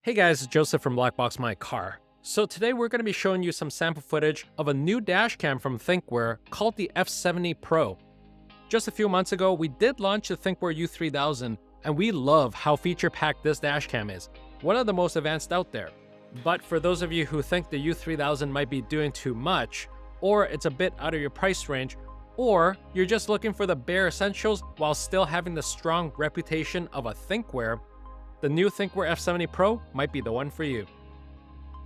Hey guys, it's Joseph from BlackboxMyCar. So today we're going to be showing you some sample footage of a new dashcam from Thinkware called the F70 Pro. Just a few months ago, we did launch the Thinkware U3000, and we love how feature-packed this dashcam is, one of the most advanced out there. But for those of you who think the U3000 might be doing too much, or it's a bit out of your price range, or you're just looking for the bare essentials while still having the strong reputation of a Thinkware, the new Thinkware F70 Pro might be the one for you.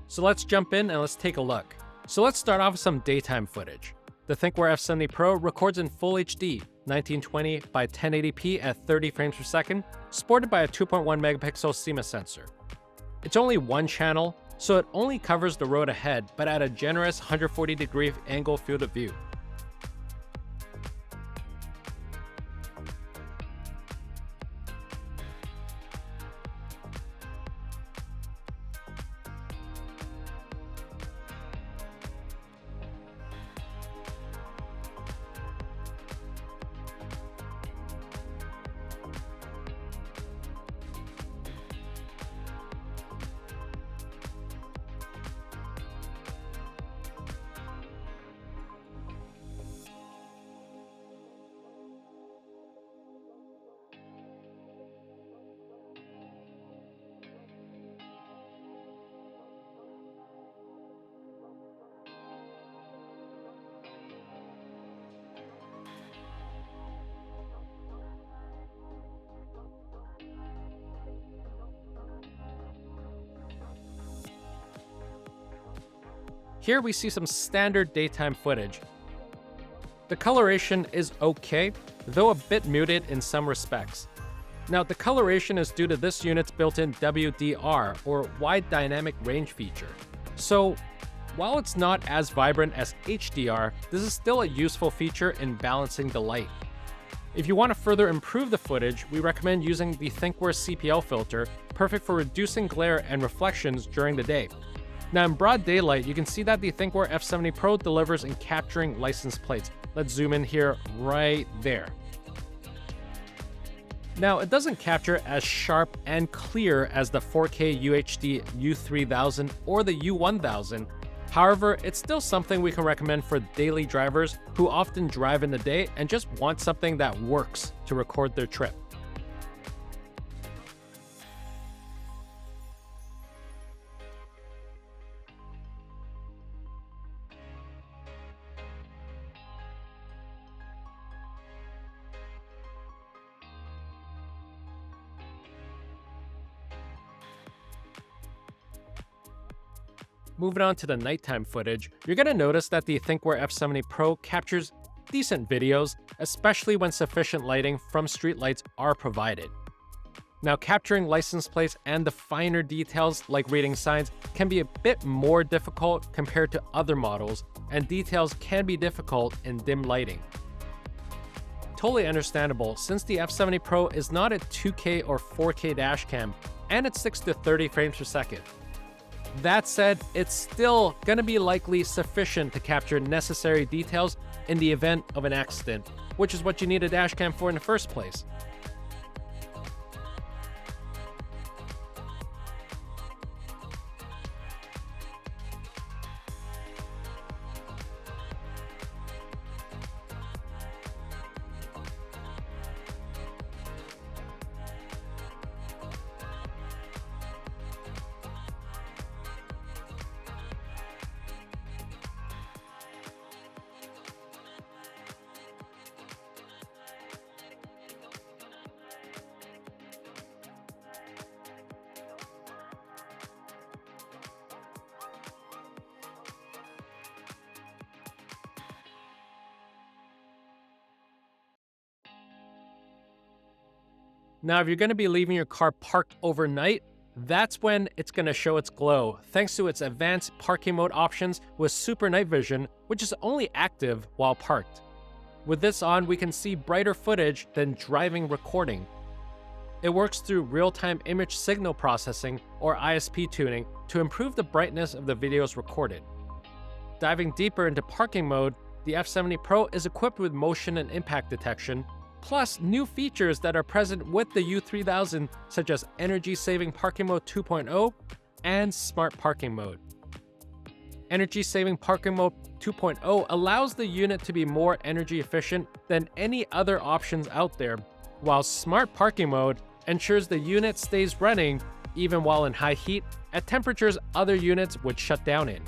So let's jump in and let's take a look. So let's start off with some daytime footage. The Thinkware F70 Pro records in Full HD, 1920 by 1080p at 30 frames per second, supported by a 2.1 megapixel CMOS sensor. It's only one channel, so it only covers the road ahead, but at a generous 140-degree angle field of view. Here we see some standard daytime footage. The coloration is okay, though a bit muted in some respects. Now, the coloration is due to this unit's built-in WDR, or Wide Dynamic Range feature. So, while it's not as vibrant as HDR, this is still a useful feature in balancing the light. If you want to further improve the footage, we recommend using the Thinkware CPL filter, perfect for reducing glare and reflections during the day. Now in broad daylight, you can see that the Thinkware F70 Pro delivers in capturing license plates. Let's zoom in here right there. Now it doesn't capture as sharp and clear as the 4K UHD U3000 or the U1000. However, it's still something we can recommend for daily drivers who often drive in the day and just want something that works to record their trip. Moving on to the nighttime footage, you're going to notice that the Thinkware F70 Pro captures decent videos, especially when sufficient lighting from streetlights are provided. Now, capturing license plates and the finer details like reading signs can be a bit more difficult compared to other models, and details can be difficult in dim lighting. Totally understandable, since the F70 Pro is not a 2K or 4K dashcam, and it sticks to 30 frames per second. That said, it's still going to be likely sufficient to capture necessary details in the event of an accident, which is what you need a dashcam for in the first place. Now, if you're going to be leaving your car parked overnight, that's when it's going to show its glow, thanks to its advanced parking mode options with Super Night Vision, which is only active while parked. With this on, we can see brighter footage than driving recording. It works through real-time image signal processing, or ISP tuning, to improve the brightness of the videos recorded. Diving deeper into parking mode, the F70 Pro is equipped with motion and impact detection, plus new features that are present with the U3000 such as Energy Saving Parking Mode 2.0 and Smart Parking Mode. Energy Saving Parking Mode 2.0 allows the unit to be more energy efficient than any other options out there, while Smart Parking Mode ensures the unit stays running even while in high heat at temperatures other units would shut down in.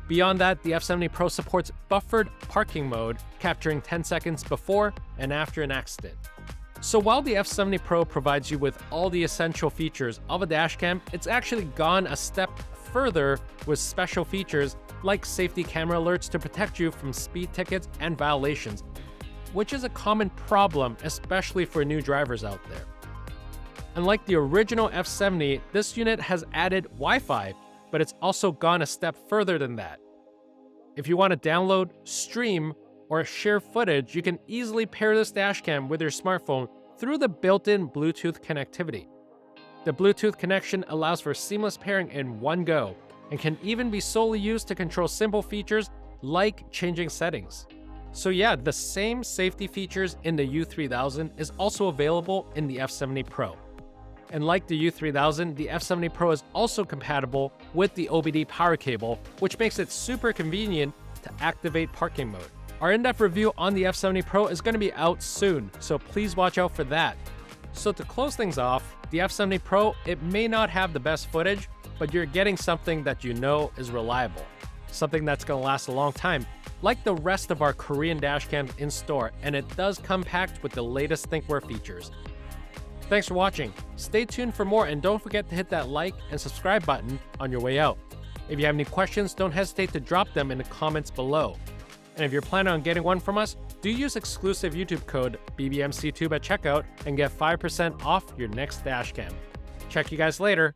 Beyond that, the F70 Pro supports buffered parking mode, capturing 10 seconds before and after an accident. So while the F70 Pro provides you with all the essential features of a dashcam, it's actually gone a step further with special features like safety camera alerts to protect you from speed tickets and violations, which is a common problem, especially for new drivers out there. Unlike the original F70, this unit has added Wi-Fi, but it's also gone a step further than that. If you want to download, stream, or share footage, you can easily pair this dashcam with your smartphone through the built-in Bluetooth connectivity. The Bluetooth connection allows for seamless pairing in one go, and can even be solely used to control simple features like changing settings. So yeah, the same safety features in the U3000 is also available in the F70 Pro. And like the U3000, the F70 Pro is also compatible with the OBD power cable, which makes it super convenient to activate parking mode. Our in-depth review on the F70 Pro is going to be out soon, so please watch out for that. So to close things off, the F70 Pro, it may not have the best footage, but you're getting something that you know is reliable. Something that's going to last a long time, like the rest of our Korean dashcams in store, and it does come packed with the latest Thinkware features. Thanks for watching. Stay tuned for more, and don't forget to hit that like and subscribe button on your way out. If you have any questions, don't hesitate to drop them in the comments below. And if you're planning on getting one from us, do use exclusive YouTube code BBMCTube at checkout and get 5% off your next dashcam. Check you guys later.